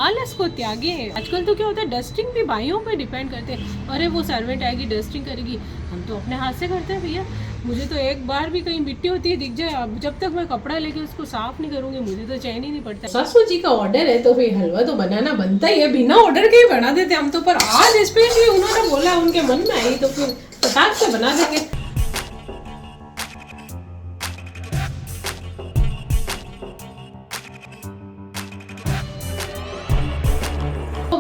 आलस को त्यागे। आजकल तो क्या होता है, डस्टिंग भी भाइयों पे डिपेंड करते हैं। अरे वो सर्वेंट आएगी डस्टिंग करेगी, हम तो अपने हाथ से करते हैं भैया। मुझे तो एक बार भी कहीं मिट्टी होती है दिख जाए, अब जब तक मैं कपड़ा लेके उसको साफ नहीं करूंगी मुझे तो चैन ही नहीं पड़ता। सासू जी का ऑर्डर है तो फिर हलवा तो बनाना बनता ही है, बिना ऑर्डर के ही बना देते हम तो। पर आज स्पेशली उन्होंने बोला, उनके मन में आई तो फिर फटाक से बना देंगे।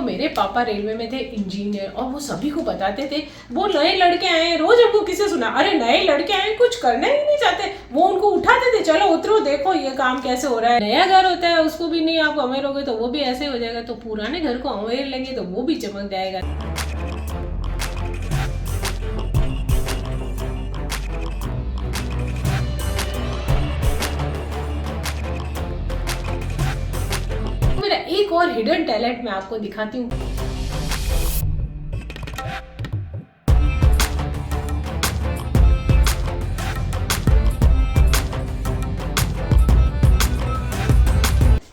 मेरे पापा रेलवे में थे इंजीनियर, और वो सभी को बताते थे वो नए लड़के आए, रोज हमको किसे सुना, अरे नए लड़के आए कुछ करना ही नहीं चाहते, वो उनको उठाते थे, चलो उतरो देखो ये काम कैसे हो रहा है। नया घर होता है उसको भी नहीं आप अमीर हो गए तो वो भी ऐसे हो जाएगा, तो पुराने घर को अमीर लेंगे तो वो भी चमक जाएगा। मेरा एक और हिडन टैलेंट मैं आपको दिखाती हूँ।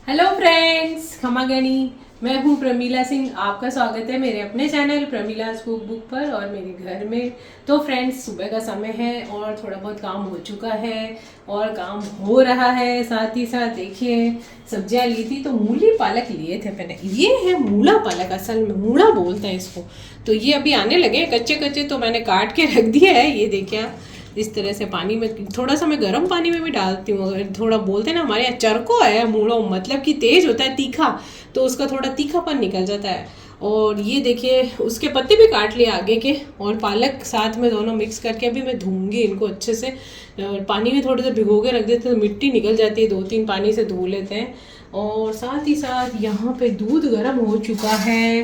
हेलो फ्रेंड्स, खमा गणी, मैं हूँ प्रमीला सिंह। आपका स्वागत है मेरे अपने चैनल प्रमीला's कुक बुक पर और मेरे घर में। तो फ्रेंड्स, सुबह का समय है और थोड़ा बहुत काम हो चुका है और काम हो रहा है। साथ ही साथ देखिए सब्जियां ली थी, तो मूली पालक लिए थे मैंने। ये है मूला पालक, असल में मूला बोलते हैं इसको। तो ये अभी आने लगे कच्चे कच्चे, तो मैंने काट के रख दिया है। ये देखिए इस तरह से पानी में, थोड़ा सा मैं गर्म पानी में भी डालती हूँ। अगर थोड़ा बोलते हैं ना हमारे यहाँ चरको है मूलो, मतलब कि तेज होता है, तीखा, तो उसका थोड़ा तीखापन निकल जाता है। और ये देखिए उसके पत्ते भी काट लिए आगे के, और पालक साथ में दोनों मिक्स करके अभी मैं धोऊंगी इनको अच्छे से। पानी में थोड़ी देर भिगो के रख देते हैं तो मिट्टी निकल जाती है, 2-3 पानी से धो लेते हैं। और साथ ही साथ यहाँ पे दूध गर्म हो चुका है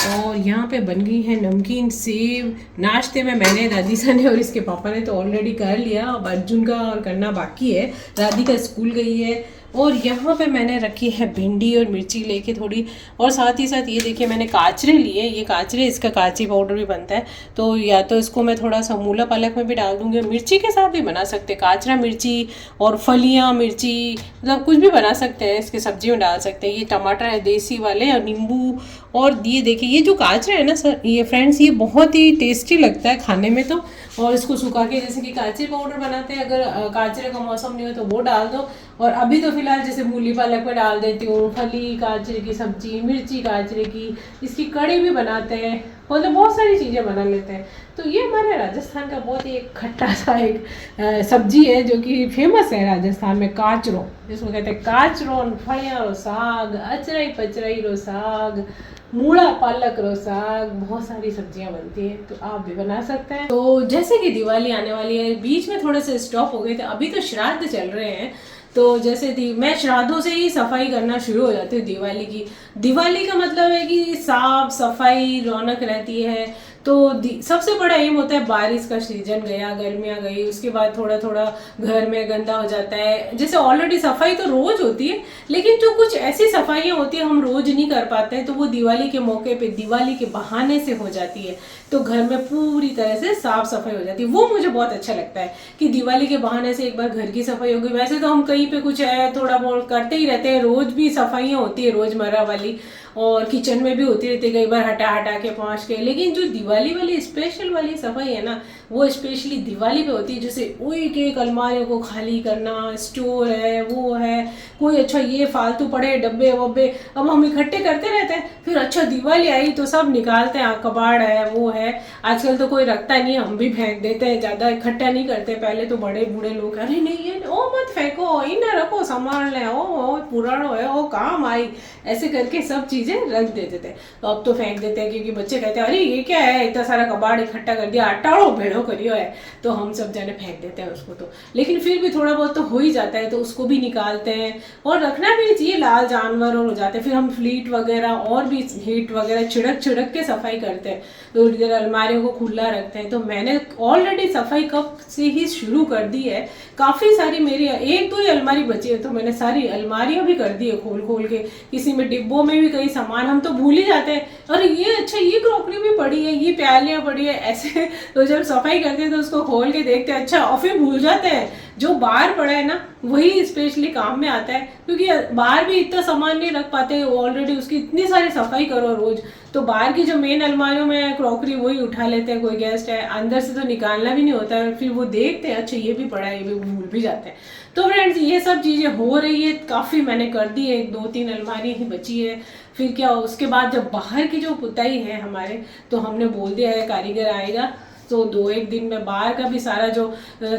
और यहाँ पे बन गई है नमकीन सेव। नाश्ते में मैंने, राधिका ने और इसके पापा ने तो ऑलरेडी कर लिया, अब अर्जुन का और करना बाकी है। राधिका स्कूल गई है। और यहाँ पे मैंने रखी है भिंडी और मिर्ची लेके थोड़ी, और साथ ही साथ ये देखिए मैंने काचरे लिए। ये काचरे, इसका काची पाउडर भी बनता है, तो या तो इसको मैं थोड़ा सा मूला पालक में भी डाल दूंगी, मिर्ची के साथ भी बना सकते हैं, काचरा मिर्ची और फलियाँ मिर्ची, मतलब कुछ भी बना सकते हैं, इसके सब्जी में डाल सकते हैं। ये टमाटर है देसी वाले और नींबू। और ये देखिए ये जो काचरा है ना सर, ये फ्रेंड्स ये बहुत ही टेस्टी लगता है खाने में तो। और इसको सुखा के जैसे कि काचरे पाउडर बनाते हैं, अगर काचरे का मौसम नहीं हो तो वो डाल दो। और अभी तो फिलहाल जैसे मूली पालक में डाल देती हूँ, फली काचरे की सब्जी, मिर्ची काचरे की, इसकी कड़ी भी बनाते हैं, मतलब बहुत सारी चीज़ें बना लेते हैं। तो ये हमारे राजस्थान का बहुत ही एक खट्टा सा एक सब्जी है जो कि फेमस है राजस्थान में, काचरो जिसको कहते हैं। काचरो, फलियाँ रो साग, अचरई पचरई रो साग, मूला पालक रो साग, बहुत सारी सब्जियां बनती है, तो आप भी बना सकते हैं। तो जैसे कि दिवाली आने वाली है, बीच में थोड़े से स्टॉप हो गए थे, अभी तो श्राद्ध चल रहे हैं, तो जैसे मैं श्राद्धों से ही सफाई करना शुरू हो जाती हूँ दिवाली की। दिवाली का मतलब है कि साफ सफाई रौनक रहती है। तो सबसे बड़ा एम होता है, बारिश का सीजन गया, गर्मियाँ गई, उसके बाद थोड़ा थोड़ा घर में गंदा हो जाता है। जैसे ऑलरेडी सफाई तो रोज होती है, लेकिन जो कुछ ऐसी सफाइयाँ होती है हम रोज नहीं कर पाते हैं, तो वो दिवाली के मौके पे, दिवाली के बहाने से हो जाती है। तो घर में पूरी तरह से साफ सफाई हो जाती है। वो मुझे बहुत अच्छा लगता है कि दिवाली के बहाने से एक बार घर की सफाई हो गई। वैसे तो हम कहीं पे कुछ है थोड़ा बहुत करते ही रहते हैं, रोज भी सफाइयाँ होती है रोजमर्रा वाली, और किचन में भी होती रहती है, कई बार हटा हटा के पहुँच के। लेकिन जो दिवाली वाली स्पेशल वाली सफाई है ना, वो स्पेशली दिवाली पे होती है। जैसे एक एक अलमारियों को खाली करना, स्टोर है वो है कोई, अच्छा ये फालतू पड़े डब्बे वब्बे, अब हम इकट्ठे करते रहते हैं, फिर अच्छा दिवाली आई तो सब निकालते हैं, कबाड़ है वो है। आजकल तो कोई रखता नहीं है, हम भी फेंक देते हैं, ज़्यादा इकट्ठा नहीं करते। पहले तो बड़े बूढ़े लोग, अरे नहीं ये ओ मत फेंको, इन्हें रखो, संभाल लें, ओ पुराना है ओ काम आई, ऐसे करके सब चीज़ें रख देते थे। तो अब तो फेंक देते हैं, क्योंकि बच्चे कहते हैं अरे ये क्या है, इतना सारा कबाड़ इकट्ठा कर दिया, अटाड़ो भेड़ो करियो है, तो हम सब जाने फेंक देते हैं उसको। तो लेकिन फिर भी थोड़ा बहुत तो हो ही जाता है, तो उसको भी निकालते हैं, और रखना भी नहीं चाहिए, लाल जानवर और हो जाते हैं। फिर हम फ्लीट वगैरह और भी हीट वगैरह छिड़क छिड़क के सफाई करते हैं, तो इधर अलमारियों को खुला रखते हैं। तो मैंने ऑलरेडी सफाई कब से ही शुरू कर दी है। काफ़ी सारी मेरी 1-2 ही अलमारी बची है, तो मैंने सारी अलमारियाँ भी कर दी है खोल खोल के। किसी में डिब्बों में भी कई सामान हम तो भूल ही जाते हैं, अरे ये अच्छा ये क्रॉकरी भी पड़ी है, ये प्यालियाँ पड़ी है, ऐसे। तो जब सफाई करते हैं तो उसको खोल के देखते हैं, अच्छा, और फिर भूल जाते हैं। जो बाहर पड़ा है ना वही स्पेशली काम में आता है, क्योंकि बाहर भी इतना सामान नहीं रख पाते, ऑलरेडी उसकी इतनी सारी सफाई करो रोज। तो बाहर की जो मेन अलमारियों में क्रॉकरी वही उठा लेते हैं, कोई गेस्ट है अंदर से तो निकालना भी नहीं होता है, फिर वो देखते हैं अच्छा ये भी पड़ा है, ये भी भूल भी जाते हैं। तो फ्रेंड्स ये सब चीज़ें हो रही है, काफ़ी मैंने कर दी है, 2-3 अलमारी ही बची है। फिर क्या उसके बाद जब बाहर की जो पुताई है हमारे, तो हमने बोल दिया है कारीगर आएगा तो 2-1 दिन में बाहर का भी सारा जो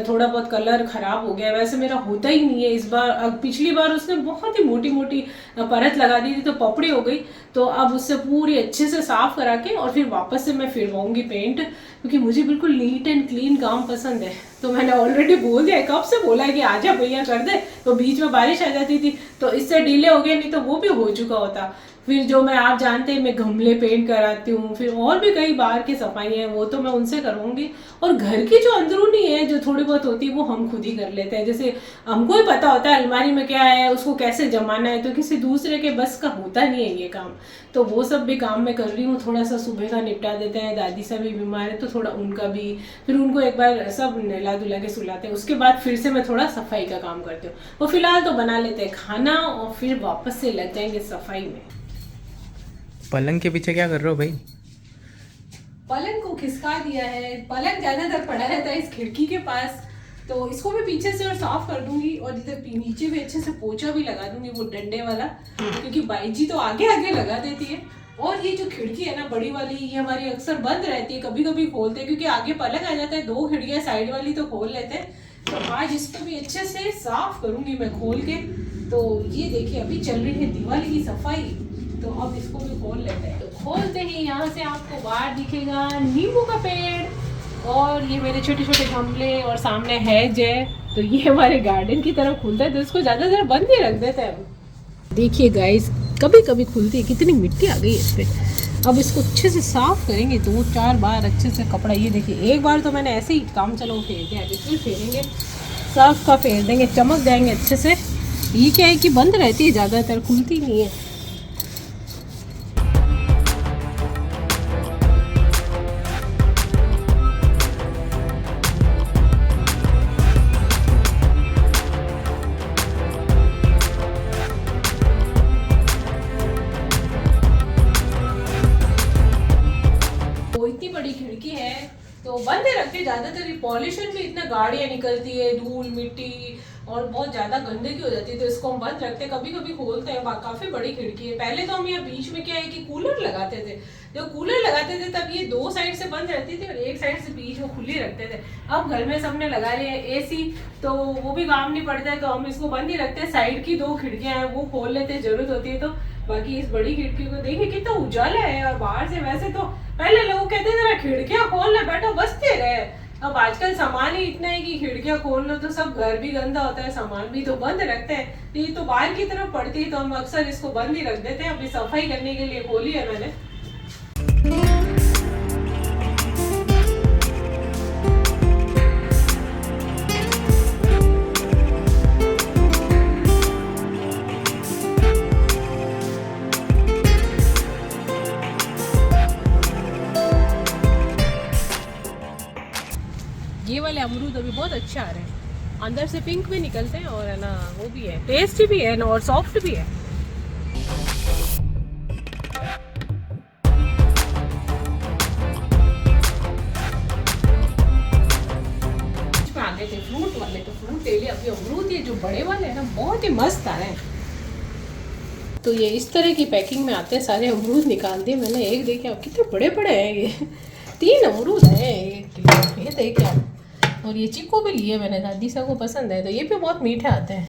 थोड़ा बहुत कलर खराब हो गया, वैसे मेरा होता ही नहीं है इस बार। पिछली बार उसने बहुत ही मोटी मोटी परत लगा दी थी तो पपड़ी हो गई, तो अब उससे पूरी अच्छे से साफ करा के और फिर वापस से मैं फिरवाऊंगी पेंट, क्योंकि मुझे बिल्कुल नीट एंड क्लीन काम पसंद है। तो मैंने ऑलरेडी बोल दिया, कब से बोला है कि आजा भैया कर दे, तो बीच में बारिश आ जाती थी तो इससे डिले हो गया, नहीं तो वो भी हो चुका होता। फिर जो मैं आप जानते हैं मैं गमले पेंट कराती हूँ, फिर और भी कई बाहर की सफाई है वो तो मैं उनसे करूँगी। और घर की जो अंदरूनी है जो थोड़ी बहुत होती है वो हम खुद ही कर लेते हैं, जैसे हमको ही पता होता है अलमारी में क्या है, उसको कैसे जमाना है, तो किसी दूसरे के बस का होता नहीं है ये काम। तो वो सब भी काम मैं कर रही हूँ, थोड़ा सा सुबह का निपटा देते हैं, दादी सा भी बीमार है तो थोड़ा उनका भी, फिर उनको एक बार सब नहला धुला के सुलाते हैं, उसके बाद फिर से मैं थोड़ा सफाई का काम करती हूँ। वो फिलहाल तो बना लेते हैं खाना और फिर वापस से लग जाएंगे सफाई में। पलंग के पीछे क्या कर रहे हो भाई? पलंग को खिसका दिया है, पलंग ज्यादातर पड़ा रहता है इस खिड़की के पास, तो इसको भी पीछे से और साफ कर दूंगी और इधर नीचे भी अच्छे से पोछा भी लगा दूंगी वो डंडे वाला, क्योंकि बाई जी तो आगे आगे लगा देती है। और ये जो खिड़की है ना बड़ी वाली, ये हमारी अक्सर बंद रहती है, कभी कभी खोलते हैं क्योंकि आगे पलंग आ जाता है, 2 खिड़कियां साइड वाली तो खोल लेते हैं। तो आज इसको भी अच्छे से साफ करूंगी मैं खोल के। तो ये देखिए अभी चल रही है दिवाली की सफाई, तो अब इसको भी खोल लेते हैं। तो खोलते ही यहाँ से आपको बाहर दिखेगा नींबू का पेड़ और ये मेरे छोटे छोटे गमले और सामने हैज है, तो ये हमारे गार्डन की तरफ खुलता है, तो इसको ज़्यादातर बंद ही रख देते हैं। देखिए गाइस कभी कभी खुलती है, कितनी मिट्टी आ गई है इस पर। अब इसको अच्छे से साफ करेंगे 2-4 बार अच्छे से कपड़ा, ये देखिए एक बार तो मैंने ऐसे ही काम चलो फेर दिया, बिल्कुल फेरेंगे साफ का फेर देंगे, चमक जाएंगे अच्छे से। ये क्या है कि बंद रहती है, ज़्यादातर खुलती नहीं है। इतनी बड़ी खिड़की है तो बंद ही रखते, ज्यादातर पॉल्यूशन भी इतना गाड़ियां निकलती है, धूल मिट्टी और बहुत ज्यादा गंदगी हो जाती है, तो इसको हम बंद रखते हैं, कभी कभी खोलते हैं। काफी बड़ी खिड़की है। पहले तो हम यहाँ बीच में क्या है कि कूलर लगाते थे, जब कूलर लगाते थे तब ये 2 साइड से बंद रहती थी और एक साइड से बीच में खुली रखते थे। अब घर में सबने लगा लिया है एसी, तो वो भी काम नहीं पड़ता है, तो हम इसको बंद ही रखते हैं। साइड की 2 खिड़कियां हैं वो खोल लेते हैं जरूरत होती है तो, बाकी इस बड़ी खिड़की को देखिए कितना उजाला है। और बाहर से वैसे तो पहले लोग कहते थे ना खिड़कियां खोलना बैठो बसते रहे, अब आजकल सामान ही इतना है कि खिड़कियां खोल लो तो सब घर भी गंदा होता है, सामान भी तो बंद रखते हैं। ये तो बाहर की तरफ पड़ती है तो हम अक्सर इसको बंद ही रख देते हैं। अभी सफाई करने के लिए खोली है मैंने। ये वाले अमरूद अभी बहुत अच्छे आ रहे हैं, अंदर से पिंक भी निकलते हैं और है ना वो भी है, टेस्टी भी है और सॉफ्ट भी है। आ गए थे फ्रूट वाले, तो फ्रूट ले लिया। अभी अमरूद ये जो बड़े वाले हैं ना बहुत ही मस्त आ रहे हैं। तो ये इस तरह की पैकिंग में आते हैं, सारे अमरूद निकाल दिए मैंने। एक देखे अब कितने बड़े बड़े हैं, ये 3 अमरूद है 1 किलो, ये देखे आप। और ये चीकू भी लिए मैंने, दादी सा को पसंद है, तो ये भी बहुत मीठे आते हैं।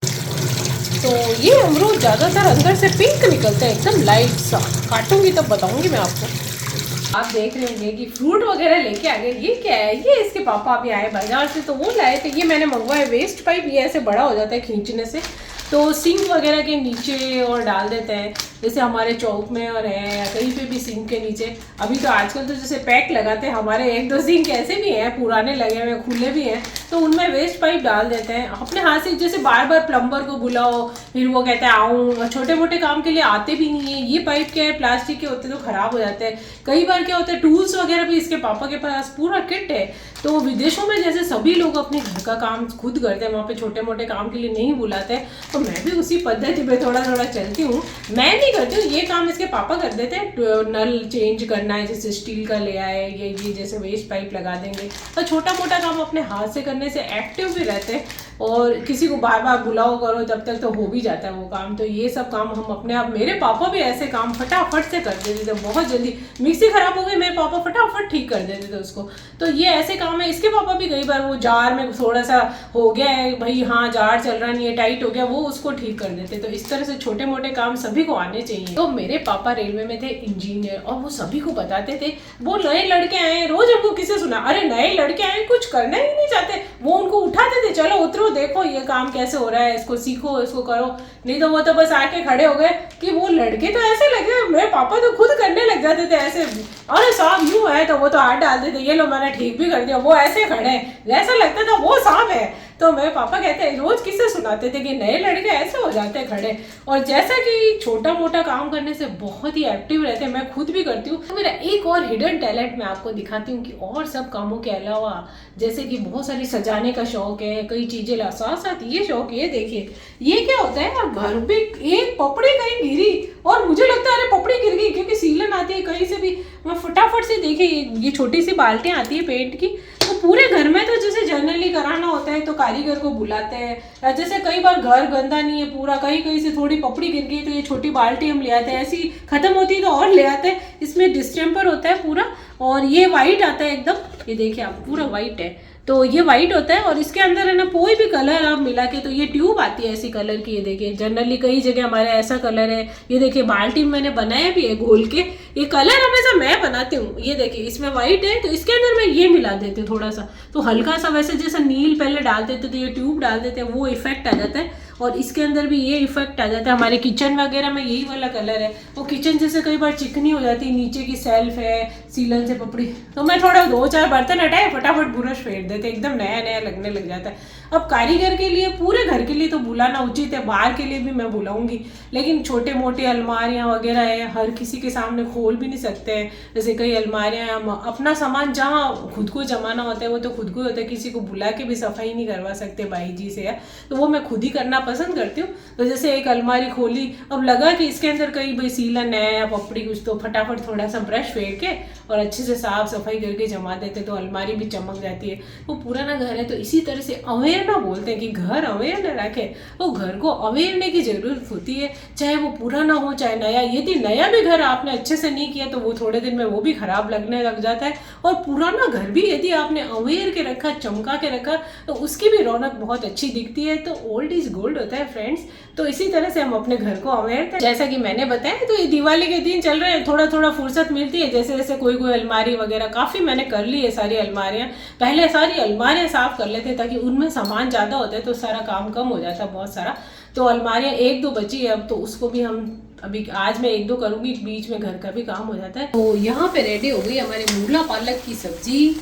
तो ये अमरूद ज़्यादातर अंदर से पिंक निकलते हैं, एकदम लाइट सा। काटूंगी तब बताऊंगी मैं आपको। आप देख रहे होंगे कि फ्रूट वगैरह लेके आ गए। ये क्या है, ये इसके पापा अभी आए बाजार से तो वो लाए थे। ये मैंने मंगवाया वेस्ट पाइप, ये ऐसे बड़ा हो जाता है खींचने से, तो सिंक वगैरह के नीचे और डाल देते हैं जैसे हमारे चौक में और है या कहीं पे भी सिंक के नीचे। अभी तो आजकल तो जैसे पैक लगाते हैं, हमारे 1-2 सिंक ऐसे भी हैं पुराने लगे हुए खुले भी हैं, तो उनमें वेस्ट पाइप डाल देते हैं अपने हाथ से। जैसे बार बार प्लम्बर को बुलाओ, फिर वो कहता है आऊँ, छोटे मोटे काम के लिए आते भी नहीं है। ये पाइप क्या है, प्लास्टिक के होते तो खराब हो जाते हैं। कई बार क्या होता है, टूल्स वगैरह भी इसके पापा के पास पूरा किट है। तो विदेशों में जैसे सभी लोग अपने घर का काम खुद करते हैं, वहाँ पे छोटे मोटे काम के लिए नहीं बुलाते, तो मैं भी उसी पद्धति पे थोड़ा थोड़ा चलती हूँ। मैं नहीं करती हूँ, ये काम इसके पापा कर देते हैं। नल चेंज करना है, जैसे स्टील का ले आए, ये जैसे वेस्ट पाइप लगा देंगे। तो छोटा मोटा काम अपने हाथ से करने से एक्टिव भी रहते हैं, और किसी को बार बार बुलाओ करो तब तक तो हो भी जाता है वो काम। तो ये सब काम हम अपने आप, मेरे पापा भी ऐसे काम फटाफट से कर देते थे, बहुत जल्दी। मिक्सी खराब हो गई, मेरे पापा फटाफट ठीक कर देते थे उसको। तो ये ऐसे काम है। इसके पापा भी कई बार वो जार में थोड़ा सा हो गया है भाई, हाँ जार चल रहा नहीं है, टाइट हो गया, वो उसको ठीक कर देते। तो इस तरह से छोटे मोटे काम सभी को आने चाहिए। तो मेरे पापा रेलवे में थे इंजीनियर, और वो सभी को बताते थे। वो नए लड़के आए, रोज हमको किसे सुना, अरे नए लड़के आए कुछ करना ही नहीं चाहते, वो उनको उठाते थे, चलो उतरो, देखो ये काम कैसे हो रहा है, इसको सीखो, इसको करो। नहीं तो वो तो बस आके खड़े हो गए कि वो लड़के तो ऐसे लगे, मेरे पापा तो खुद करने लग जाते थे ऐसे, अरे सांप यूं है, तो वो तो हाथ डालते थे, ये लो मैंने ठीक भी कर दिया, वो ऐसे खड़े जैसा लगता था वो सांप है। तो मेरे पापा कहते हैं, रोज किससे सुनाते थे कि नए लड़के ऐसे हो जाते हैं खड़े। और जैसा कि छोटा मोटा काम करने से बहुत ही एक्टिव रहते हैं, मैं खुद भी करती हूँ। तो मेरा एक और हिडन टैलेंट मैं आपको दिखाती हूँ कि और सब कामों के अलावा, जैसे कि बहुत सारी सजाने का शौक है, कई चीजें ला, साथ साथ ये शौक, ये देखिए ये क्या होता है यार, घर पे एक पपड़ी कहीं गिरी और मुझे लगता है अरे पपड़ी गिर गई, क्योंकि सीलन आती है कहीं से भी, मैं फटाफट से देखिए ये छोटी सी बाल्टियाँ आती है पेंट की, तो पूरे घर में तो जैसे जनरली कराना होता है तो कारीगर को बुलाते हैं, या जैसे कई बार घर गंदा नहीं है पूरा, कहीं कहीं से थोड़ी पपड़ी गिर गई तो ये छोटी बाल्टी हम ले आते हैं, ऐसी खत्म होती है तो और ले आते हैं। इसमें डिस्टेम्पर होता है पूरा, और ये वाइट आता है एकदम, ये देखिए आप पूरा वाइट है, तो ये वाइट होता है। और इसके अंदर है ना कोई भी कलर आप मिला के, तो ये ट्यूब आती है ऐसी कलर की, ये देखिए जनरली कई जगह हमारे ऐसा कलर है। ये देखिए बाल्टी में मैंने बनाया भी है घोल के, ये कलर हमेशा मैं बनाती हूँ। ये देखिए इसमें वाइट है, तो इसके अंदर मैं ये मिला देती हूँ थोड़ा सा, तो हल्का सा वैसे जैसा नील पहले डाल देते तो ये ट्यूब डाल देते हैं, वो इफेक्ट आ जाता है। और इसके अंदर भी ये इफेक्ट आ जाता है। हमारे किचन वगैरह में यही वाला कलर है। वो किचन जैसे कई बार चिकनी हो जाती है, नीचे की सेल्फ है सीलन से पपड़ी, तो मैं थोड़ा 2-4 बर्तन हटाए फटाफट ब्रश फेर देते, एकदम नया नया लगने लग जाता है। अब कारीगर के लिए, पूरे घर के लिए तो बुलाना उचित है, बाहर के लिए भी मैं बुलाऊंगी, लेकिन छोटे मोटे अलमारियाँ वगैरह है, हर किसी के सामने खोल भी नहीं सकते हैं। जैसे कई अलमारियाँ, अपना सामान जहाँ खुद को जमाना होता है वो तो खुद को होता है, किसी को बुला के भी सफाई नहीं करवा सकते भाई जी से, है तो वो मैं खुद ही करना पसंद करती हूँ। तो जैसे एक अलमारी खोली, अब लगा कि इसके अंदर कहीं भाई सीलन है या पपड़ी कुछ, तो फटाफट थोड़ा सा ब्रश फेर के और अच्छे से साफ सफाई करके जमा देते, तो अलमारी भी चमक जाती है। वो पुराना घर है, तो इसी तरह से अवेयर ना बोलते हैं कि घर अवेयर न रखे, वो घर को अवेयरने की जरूरत होती है, चाहे वो पुराना हो चाहे नया। यदि नया भी घर आपने अच्छे से नहीं किया तो वो थोड़े दिन में वो भी खराब लगने लग जाता है, और पुराना घर भी यदि आपने अवेयर के रखा, चमका के रखा, तो उसकी भी रौनक बहुत अच्छी दिखती है। तो ओल्ड इज गोल्ड होता है फ्रेंड्स। तो इसी तरह से हम अपने घर को अवेयर करें, जैसा कि मैंने बताया। तो ये दिवाली के दिन चल रहे हैं, थोड़ा थोड़ा फुर्सत मिलती है, जैसे जैसे कोई कोई अलमारी वगैरह, काफ़ी मैंने कर ली है सारी अलमारियाँ। पहले सारी अलमारियाँ साफ कर लेते ताकि उनमें सामान ज़्यादा होता है तो सारा काम कम हो जाता है बहुत सारा। तो अलमारियाँ 1-2 बची है अब, तो उसको भी हम अभी आज मैं 1-2 करूँगी, बीच में घर का भी काम हो जाता है। तो यहाँ पे रेडी हो गई हमारी मूला पालक की सब्जी,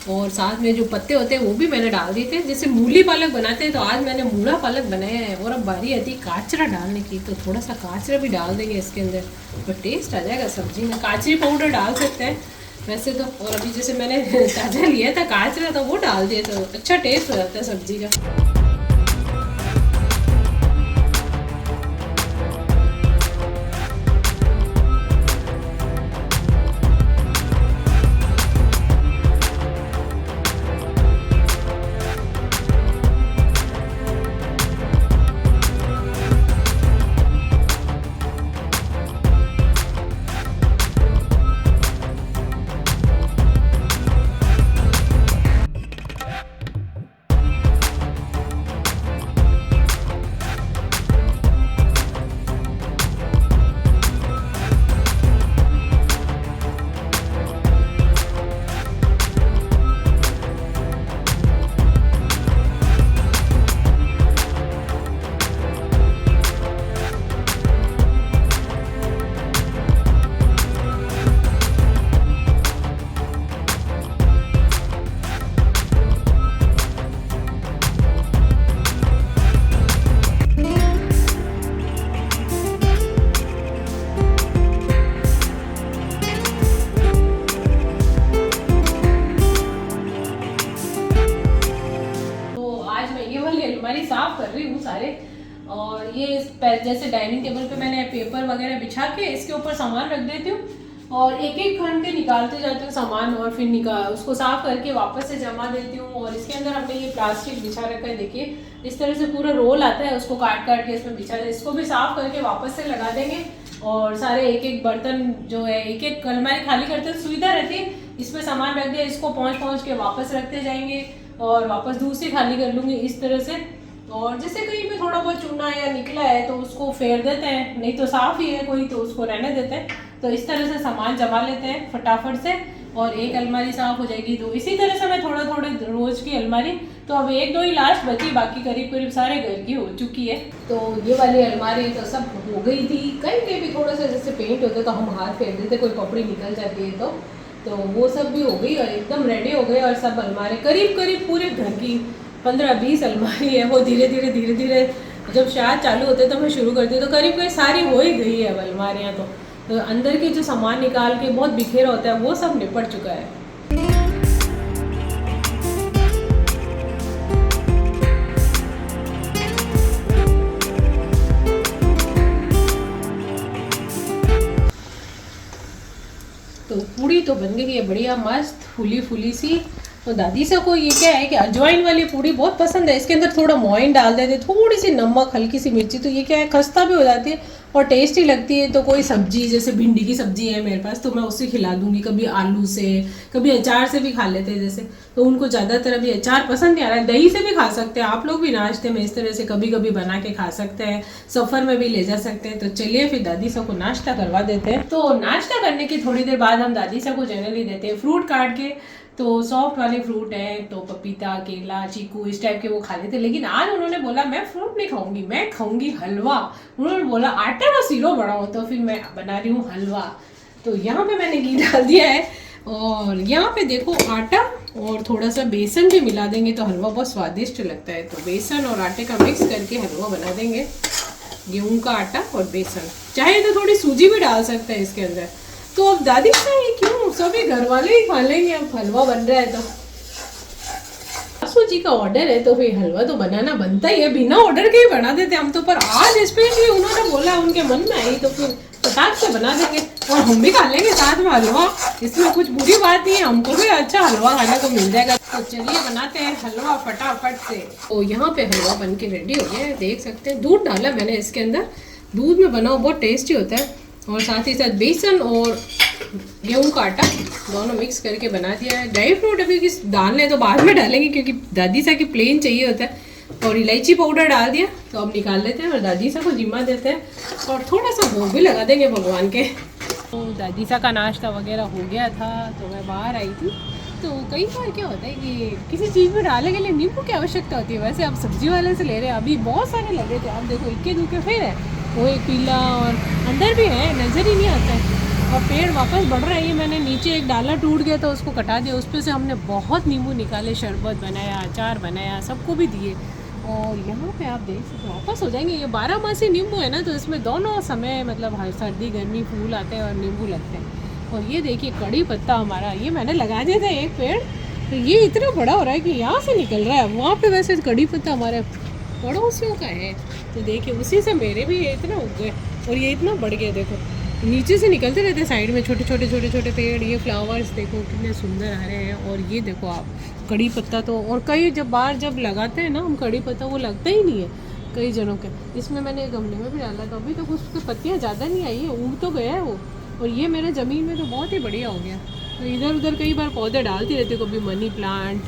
और साथ में जो पत्ते होते हैं वो भी मैंने डाल दिए थे। जैसे मूली पालक बनाते हैं तो आज मैंने मूला पालक बनाया है। और अब बारी आती है काचरा डालने की, तो थोड़ा सा काचरा भी डाल देंगे इसके अंदर, तो टेस्ट आ जाएगा सब्जी में। काचरी पाउडर डाल सकते हैं वैसे तो, और अभी जैसे मैंने ताज़ा लिया था काचरा, तो वो डाल दिया, तो अच्छा टेस्ट हो जाता है सब्जी का। जैसे डाइनिंग टेबल पे मैंने पेपर वगैरह बिछा के इसके ऊपर सामान रख देती हूँ और एक एक खंड के निकालते जाती हूँ सामान और फिर उसको साफ करके वापस से जमा देती हूँ। और इसके अंदर हमने ये प्लास्टिक बिछा रखा है, देखिए इस तरह से पूरा रोल आता है, उसको काट काट के इसमें बिछा दे। इसको भी साफ करके वापस से लगा देंगे और सारे एक एक बर्तन जो है एक एक अलमारी खाली करते सुविधा रहती है, इसमें सामान रख दिया, इसको पहुँच के वापस रखते जाएंगे और वापस दूसरी खाली कर लूँगी इस तरह से। और जैसे कहीं पे थोड़ा बहुत चूना या निकला है तो उसको फेर देते हैं, नहीं तो साफ ही है कोई तो उसको रहने देते हैं। तो इस तरह से सामान जमा लेते हैं फटाफट से और एक अलमारी साफ हो जाएगी। तो इसी तरह से मैं थोड़े रोज की अलमारी, तो अब एक दो ही लास्ट बची, बाकी करीब करीब सारे घर की हो चुकी है। तो ये वाली अलमारी तो सब हो गई थी, कहीं भी थोड़ा सा जैसे पेंट होता तो हम हाथ फेर देते, कोई कपड़ी निकल जाती है तो वो सब भी हो गई और एकदम रेडी हो गए। और सब अलमारी करीब करीब पूरे घर की 15-20 अलमारी है, वो धीरे धीरे जब शायद चालू होते तो मैं शुरू करती तो करीब करीब सारी हो ही गई है अब अलमारियाँ। तो अंदर के जो सामान निकाल के बहुत बिखेरा होता है वो सब निपट चुका है। तो पूड़ी तो बन गई है बढ़िया मस्त फूली सी। तो दादी सा को ये क्या है कि अजवाइन वाली पूड़ी बहुत पसंद है, इसके अंदर थोड़ा मोइन डाल देते, थोड़ी सी नमक, हल्की सी मिर्ची, तो ये क्या है खस्ता भी हो जाती है और टेस्टी लगती है। तो कोई सब्जी जैसे भिंडी की सब्जी है मेरे पास तो मैं उससे खिला दूंगी, कभी आलू से, कभी अचार से भी खा लेते हैं जैसे, तो उनको ज़्यादातर अभी अचार पसंद नहीं आ रहा है। दही से भी खा सकते हैं आप लोग भी नाश्ते में इस तरह से कभी कभी बना के खा सकते हैं, सफ़र में भी ले जा सकते हैं। तो चलिए फिर दादी सा को नाश्ता करवा देते हैं। तो नाश्ता करने की थोड़ी देर बाद हम दादी सा को जनरली देते हैं फ्रूट काट के, तो सॉफ्ट वाले फ्रूट हैं तो पपीता, केला, चीकू इस टाइप के वो खा लेते। लेकिन आज उन्होंने बोला मैं फ्रूट नहीं खाऊंगी, मैं खाऊंगी हलवा। उन्होंने बोला आटे का सीरो बनाओ, तो फिर मैं बना रही हूँ हलवा। तो यहाँ पे मैंने घी डाल दिया है और यहाँ पे देखो आटा और थोड़ा सा बेसन भी मिला देंगे तो हलवा बहुत स्वादिष्ट लगता है। तो बेसन और आटे का मिक्स करके हलवा बना देंगे, गेहूँ का आटा और बेसन, चाहे तो थोड़ी सूजी भी डाल सकते हैं इसके अंदर। तो अब दादी का ये क्यों सभी घर वाले ही खा लेंगे, अब हलवा बन रहा है तो सूजी का ऑर्डर है तो फिर हलवा तो बनाना बनता ही है, बिना ऑर्डर के ही बना देते हम तो। पर आज स्पेशली उन्होंने बोला, उनके मन में आई तो फिर फटाक से बना देंगे और हम भी खा लेंगे साथ में हलवा, इसमें कुछ बुरी बात नहीं है, हमको भी अच्छा हलवा खाने को मिल जाएगा। तो चलिए बनाते हैं हलवा फटाफट से। तो यहाँ पे हलवा बन के रेडी हो गया है, देख सकते हैं। दूध डाला मैंने इसके अंदर, दूध में बना बहुत टेस्टी होता है और साथ ही साथ बेसन और गेहूं का आटा दोनों मिक्स करके बना दिया है। ड्राई फ्रूट अभी किस डालने तो बाद में डालेंगे क्योंकि दादी सा की प्लेन चाहिए होता है। और इलायची पाउडर डाल दिया तो अब निकाल लेते हैं और दादी सा को जिम्मा देते हैं और थोड़ा सा भोग भी लगा देंगे भगवान के। तो दादी सा का नाश्ता वगैरह हो गया था तो मैं बाहर आई थी। तो कई बार क्या होता है कि किसी चीज़ में डालने के लिए नींबू की आवश्यकता होती है। वैसे अब सब्जी वाले से ले रहे हैं, अभी बहुत सारे लगे थे, अब देखो इक्के दुक्के फिर है, वो एक पीला और अंदर भी है, नज़र ही नहीं आता है। और पेड़ वापस बढ़ रहा है। ये मैंने नीचे एक डाला टूट गया तो उसको कटा दिया, उस पर से हमने बहुत नींबू निकाले, शरबत बनाया, अचार बनाया, सबको भी दिए। और यहाँ पे आप देख सकते वापस हो जाएंगे। ये 12 मासी नींबू है ना, तो इसमें दोनों समय मतलब हर सर्दी गर्मी फूल आते हैं और नींबू लगते हैं। और ये देखिए कड़ी पत्ता हमारा, ये मैंने लगा दिया था एक पेड़, तो ये इतना बड़ा हो रहा है कि यहाँ से निकल रहा है। वहाँ पे वैसे कड़ी पत्ता हमारे पड़ोसियों का है, तो देखिए उसी से मेरे भी ये इतना उग गए और ये इतना बढ़ गया। देखो नीचे से निकलते रहते हैं साइड में छोटे छोटे पेड़। ये फ्लावर्स देखो कितने सुंदर आ रहे हैं। और ये देखो आप कड़ी पत्ता तो, और कई जब लगाते हैं ना हम कड़ी पत्ता, वो लगता ही नहीं है कई जनों के। इसमें मैंने गमले में भी डाला था, अभी तक उसकी पत्तियाँ ज़्यादा नहीं आई है, उग तो गया है वो। और ये मेरे ज़मीन में तो बहुत ही बढ़िया हो गया। तो इधर उधर कई बार पौधे डालती रहती हूँ, कभी मनी प्लांट,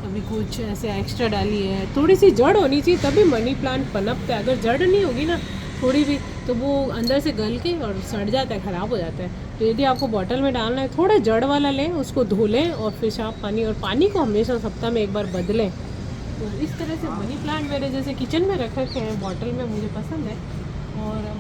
कभी कुछ ऐसे एक्स्ट्रा डाली है। थोड़ी सी जड़ होनी चाहिए तभी मनी प्लांट पनपता है, अगर जड़ नहीं होगी ना थोड़ी भी तो वो अंदर से गल के और सड़ जाता है, ख़राब हो जाता है। तो यदि आपको बॉटल में डालना है, थोड़ा जड़ वाला लें, उसको धो लें और फिर साफ पानी, और पानी को हमेशा सप्ताह में एक बार बदलें। तो इस तरह से मनी प्लांट मेरे जैसे किचन में रख रखे हैं बॉटल में, मुझे पसंद है। और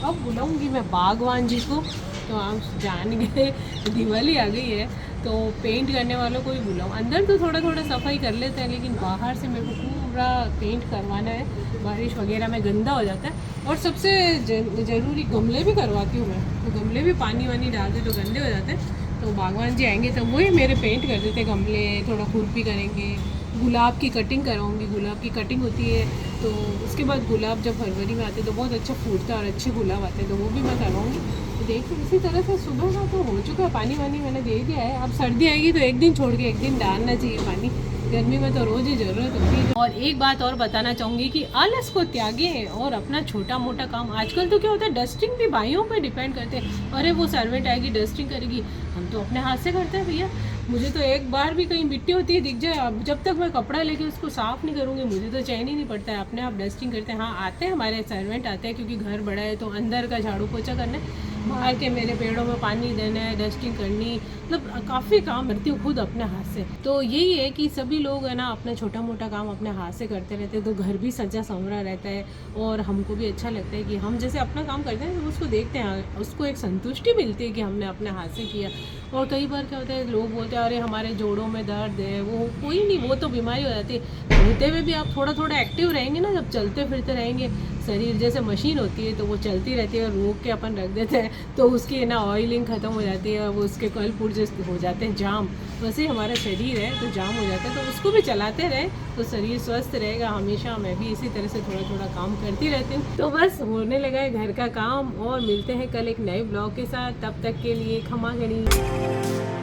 अब बुलाऊंगी मैं बागवान जी को, तो आप जान गए दिवाली आ गई है तो पेंट करने वालों को ही बुलाऊँ। अंदर तो थोड़ा सफाई कर लेते हैं, लेकिन बाहर से मेरे को पूरा पेंट करवाना है, बारिश वगैरह में गंदा हो जाता है। और सबसे ज़रूरी गमले भी करवाती हूँ मैं, तो गमले भी पानी वानी डालते तो गंदे हो जाते हैं, तो बागवान जी आएंगे तो वही मेरे पेंट कर देते गमले, थोड़ा खुरपी करेंगे, गुलाब की कटिंग कराऊंगी, गुलाब की कटिंग होती है तो उसके बाद गुलाब जब फरवरी में आते हैं तो बहुत अच्छा फूटता है और अच्छे गुलाब आते हैं, तो वो भी मैं करवाऊँगी। तो देखो इसी तरह से सुबह का तो हो चुका है, पानी वानी मैंने दे दिया है। अब सर्दी आएगी तो एक दिन छोड़ के एक दिन डालना चाहिए पानी, गर्मी में तो रोज़ ही ज़रूरत होती है। और एक बात और बताना चाहूँगी कि आलस को त्यागें और अपना छोटा मोटा काम, आजकल तो क्या होता है डस्टिंग भी भाइयों पे डिपेंड करते हैं, अरे वो सर्वेंट आएगी डस्टिंग करेगी, हम तो अपने हाथ से करते हैं भैया। मुझे तो एक बार भी कहीं मिट्टी होती है दिख जाए, अब जब तक मैं कपड़ा लेके उसको साफ़ नहीं करूँगी मुझे तो चैन ही नहीं पड़ता है, अपने आप डस्टिंग करते हैं। हाँ आते हैं हमारे सर्वेंट आते हैं क्योंकि घर बड़ा है तो अंदर का झाड़ू पोछा करना है, बाहर के मेरे पेड़ों में पानी देना है, डस्टिंग करनी, मतलब काफ़ी काम करती हूँ खुद अपने हाथ से। तो यही है कि सभी लोग है ना अपना छोटा मोटा काम अपने हाथ से करते रहते हैं तो घर भी सजा संवरा रहता है और हमको भी अच्छा लगता है कि हम जैसे अपना काम करते हैं तो उसको देखते हैं, उसको एक संतुष्टि मिलती है कि हमने अपने हाथ से किया। और कई बार क्या होता है लोग बोलते हैं अरे हमारे जोड़ों में दर्द है, वो कोई नहीं, वो तो बीमारी हो जाती है, होते हुए भी आप थोड़ा थोड़ा एक्टिव रहेंगे ना, जब चलते फिरते रहेंगे, शरीर जैसे मशीन होती है तो वो चलती रहती है, रोक के अपन रख देते हैं तो उसकी ना ऑयलिंग ख़त्म हो जाती है, वो उसके कल पुर्जे हो जाते हैं जाम, वैसे ही हमारा शरीर है तो जाम हो जाता है, तो उसको भी चलाते रहे तो शरीर स्वस्थ रहेगा हमेशा। मैं भी इसी तरह से थोड़ा थोड़ा काम करती रहती हूँ। तो बस होने लगा है घर का काम और मिलते हैं कल एक नए ब्लॉग के साथ, तब तक के लिए खमा गणी।